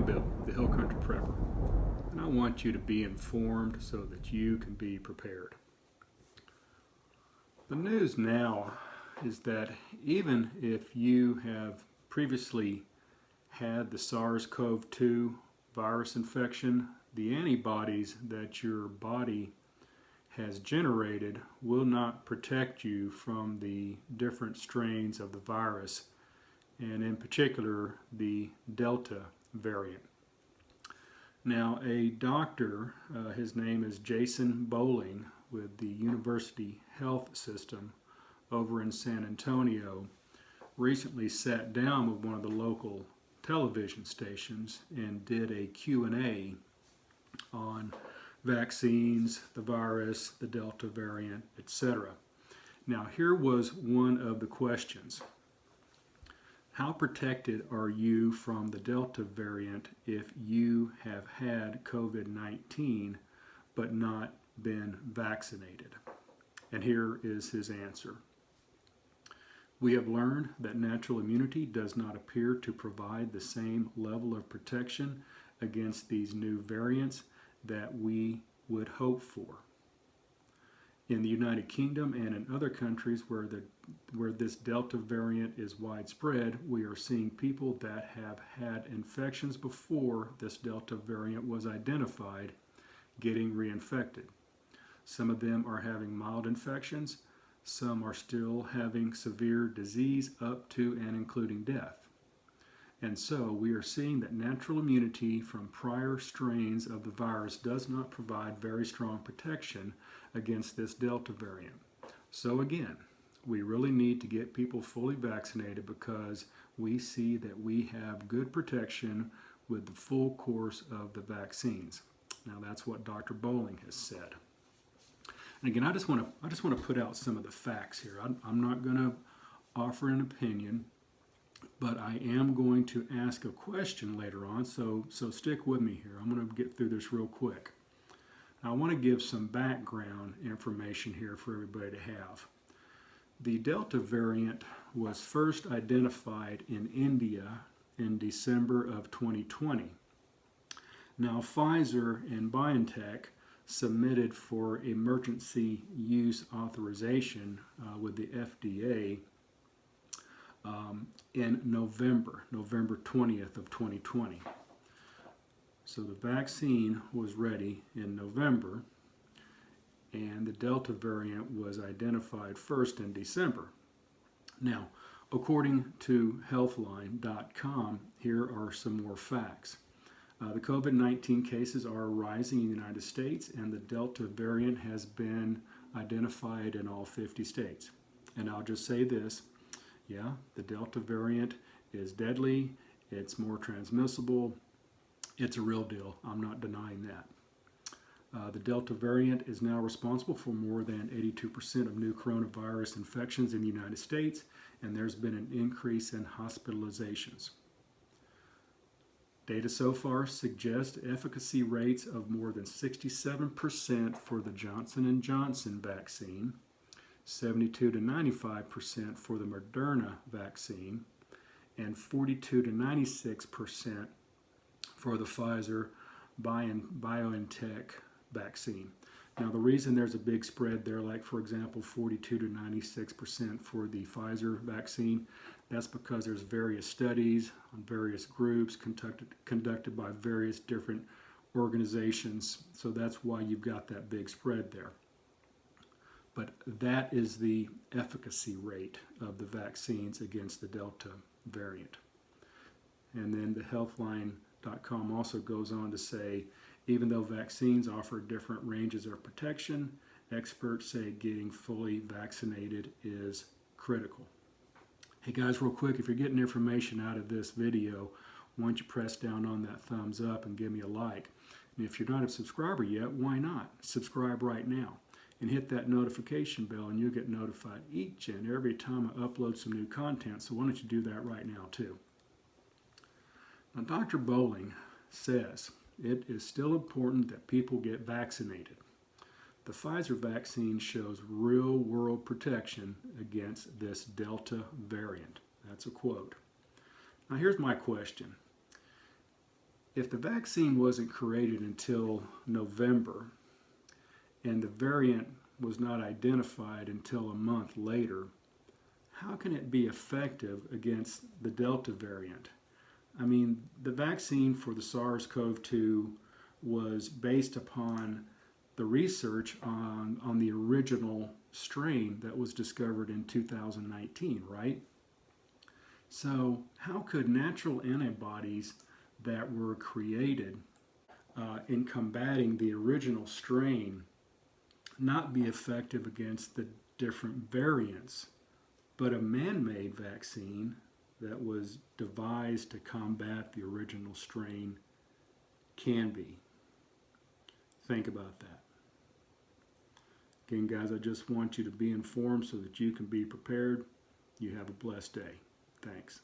Bill, the Hill Country Prepper, and I want you to be informed so that you can be prepared. The news now is that even if you have previously had the Sars Cov 2 virus infection, the antibodies that your body has generated will not protect you from the different strains of the virus, and in particular the Delta variant. Now, a doctor, his name is Jason Bowling with the University Health System over in San Antonio, recently sat down with one of the local television stations and did a Q&A on vaccines, the virus, the Delta variant, etc. Now, here was one of the questions. How protected are you from the Delta variant if you have had COVID-19 but not been vaccinated? And here is his answer. We have learned that natural immunity does not appear to provide the same level of protection against these new variants that we would hope for. In the United Kingdom and in other countries where this Delta variant is widespread, we are seeing people that have had infections before this Delta variant was identified getting reinfected. Some of them are having mild infections. Some are still having severe disease up to and including death. And so we are seeing that natural immunity from prior strains of the virus does not provide very strong protection against this Delta variant. So again, we really need to get people fully vaccinated because we see that we have good protection with the full course of the vaccines. Now that's what Dr. Bowling has said. And again, I just want to put out some of the facts here. I'm not going to offer an opinion, but I am going to ask a question later on, so stick with me here. I'm going to get through this real quick. Now, I want to give some background information here for everybody to have. The Delta variant was first identified in India in December of 2020. Now, Pfizer and BioNTech submitted for emergency use authorization with the FDA in November 20th of 2020. So the vaccine was ready in November, and the Delta variant was identified first in December. Now, according to healthline.com, here are some more facts. The COVID-19 cases are rising in the United States, and the Delta variant has been identified in all 50 states. And I'll just say this, yeah, the Delta variant is deadly, it's more transmissible, it's a real deal. I'm not denying that. The Delta variant is now responsible for more than 82% of new coronavirus infections in the United States, and there's been an increase in hospitalizations. Data so far suggest efficacy rates of more than 67% for the Johnson & Johnson vaccine, 72 to 95% for the Moderna vaccine, and 42 to 96% for the Pfizer BioNTech vaccine. Now, the reason there's a big spread there, like for example 42 to 96% for the Pfizer vaccine, that's because there's various studies on various groups conducted by various different organizations. So that's why you've got that big spread there. But that is the efficacy rate of the vaccines against the Delta variant. And then the Healthline.com also goes on to say, even though vaccines offer different ranges of protection, experts say getting fully vaccinated is critical. Hey guys, real quick, if you're getting information out of this video, why don't you press down on that thumbs up and give me a like. And if you're not a subscriber yet, why not? Subscribe right now and hit that notification bell and you'll get notified each and every time I upload some new content. So why don't you do that right now too? Now, Dr. Bowling says it is still important that people get vaccinated. The Pfizer vaccine shows real-world protection against this Delta variant. That's a quote. Now here's my question. if the vaccine wasn't created until November and the variant was not identified until a month later, how can it be effective against the Delta variant? I mean, the vaccine for the Sars Cov 2 was based upon the research on the original strain that was discovered in 2019, right? So how could natural antibodies that were created in combating the original strain not be effective against the different variants, but a man-made vaccine that was devised to combat the original strain can be? Think about that. Again, guys, I just want you to be informed so that you can be prepared. You have a blessed day. Thanks.